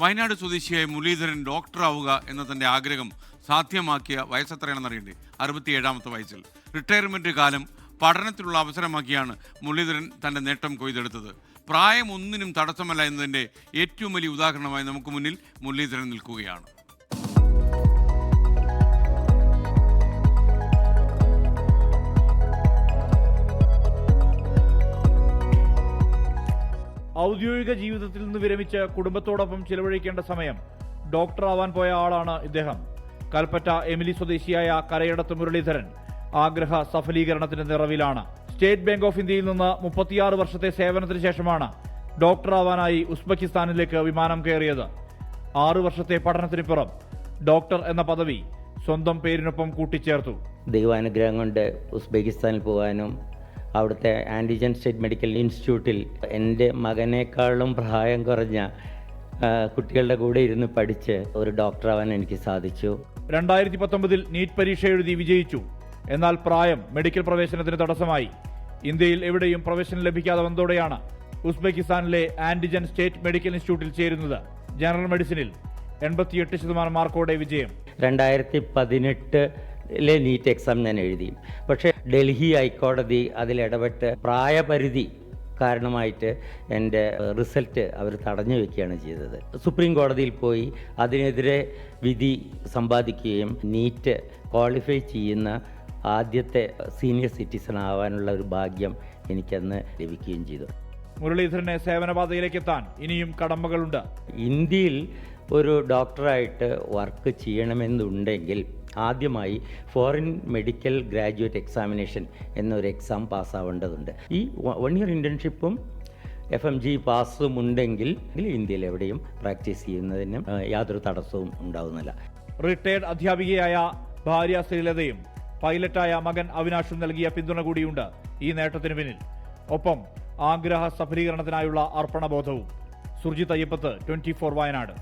വയനാട് സ്വദേശിയായ മുരളീധരൻ ഡോക്ടറാവുക എന്ന തന്റെ ആഗ്രഹം സാധ്യമാക്കിയ വയസ്സെത്രയാണെന്നറിയണ്ടേ? 67ാമത്തെ വയസ്സിൽ റിട്ടയർമെന്റ് കാലം പഠനത്തിലുള്ള അവസരമാക്കിയാണ് മുരളീധരൻ തന്റെ നേട്ടം കൊയ്തെടുത്തത്. പ്രായം ഒന്നിനും തടസ്സമല്ല എന്നതിന്റെ ഏറ്റവും വലിയ ഉദാഹരണമായി നമുക്ക് മുന്നിൽ മുരളീധരൻ നിൽക്കുകയാണ്. ഔദ്യോഗിക ജീവിതത്തിൽ നിന്ന് വിരമിച്ച് കുടുംബത്തോടൊപ്പം ചിലവഴിക്കേണ്ട സമയം ഡോക്ടറാവാൻ പോയ ആളാണ് ഇദ്ദേഹം. കൽപ്പറ്റ എമിലി സ്വദേശിയായ കരയടത്ത് മുരളീധരൻ ആഗ്രഹ സഫലീകരണത്തിന്റെ നിറവിലാണ്. സ്റ്റേറ്റ് ബാങ്ക് ഓഫ് ഇന്ത്യയിൽ നിന്ന് 36 വർഷത്തെ സേവനത്തിന് ശേഷമാണ് ഡോക്ടറാവാനായി ഉസ്ബെക്കിസ്ഥാനിലേക്ക് വിമാനം കയറിയത്. 6 വർഷത്തെ പഠനത്തിനിപ്പുറം ഡോക്ടർ എന്ന പദവി സ്വന്തം പേരിനൊപ്പം കൂട്ടിച്ചേർത്തു. ദൈവാനുഗ്രഹം കൊണ്ട് ഉസ്ബെക്കിസ്ഥാനിൽ പോകാനും അവിടുത്തെ ആൻറ്റിജൻ സ്റ്റേറ്റ് മെഡിക്കൽ ഇൻസ്റ്റിറ്റ്യൂട്ടിൽ എൻ്റെ മകനേക്കാളും പ്രായം കുറഞ്ഞ കുട്ടികളുടെ കൂടെ ഇരുന്ന് പഠിച്ച് ഒരു ഡോക്ടറാവാൻ എനിക്ക് സാധിച്ചു. 2019 നീറ്റ് പരീക്ഷ എഴുതി വിജയിച്ചു. എന്നാൽ പ്രായം മെഡിക്കൽ പ്രവേശനത്തിന് തടസ്സമായി. ഇന്ത്യയിൽ എവിടെയും പ്രവേശനം ലഭിക്കാതെ വന്നതോടെയാണ് ഉസ്ബെക്കിസ്ഥാനിലെ ആൻറ്റിജൻ സ്റ്റേറ്റ് മെഡിക്കൽ ഇൻസ്റ്റിറ്റ്യൂട്ടിൽ ചേരുന്നത്. ജനറൽ മെഡിസിനിൽ 88% മാർക്കോടെ വിജയം. 2018 നീറ്റ് എക്സാം ഞാൻ എഴുതി. പക്ഷേ ഡൽഹി ഹൈക്കോടതി അതിലിടപെട്ട് പ്രായപരിധി കാരണമായിട്ട് എൻ്റെ റിസൾട്ട് അവർ തടഞ്ഞു വയ്ക്കുകയാണ് ചെയ്തത്. സുപ്രീം കോടതിയിൽ പോയി അതിനെതിരെ വിധി സമ്പാദിക്കുകയും നീറ്റ് ക്വാളിഫൈ ചെയ്യുന്ന ആദ്യത്തെ സീനിയർ സിറ്റിസൺ ആവാനുള്ള ഒരു ഭാഗ്യം എനിക്കന്ന് ലഭിക്കുകയും ചെയ്തു. മുരളീധരനെ സേവനപാതയിലേക്ക് എത്താൻ ഇനിയും കടമ്പകളുണ്ട്. ഇന്ത്യയിൽ ഒരു ഡോക്ടറായിട്ട് വർക്ക് ചെയ്യണമെന്നുണ്ടെങ്കിൽ ആദ്യമായി ഫോറിൻ മെഡിക്കൽ ഗ്രാജുവേറ്റ് എക്സാമിനേഷൻ എന്നൊരു എക്സാം പാസ്സാവേണ്ടതുണ്ട്. ഈ 1 ഇയർ ഇന്റേൺഷിപ്പും FMG പാസും ഉണ്ടെങ്കിൽ ഇന്ത്യയിൽ എവിടെയും പ്രാക്ടീസ് ചെയ്യുന്നതിന് യാതൊരു തടസ്സവും ഉണ്ടാവുന്നില്ല. റിട്ടയർഡ് അധ്യാപികയായ ഭാര്യ ശ്രീലതയും പൈലറ്റായ മകൻ അവിനാഷും നൽകിയ പിന്തുണ കൂടിയുണ്ട് ഈ നേട്ടത്തിന് പിന്നിൽ. ഒപ്പം ആഗ്രഹ സഫലീകരണത്തിനായുള്ള അർപ്പണബോധവും. സുർജിത് അയ്യപ്പത്ത്, 24 വയനാട്.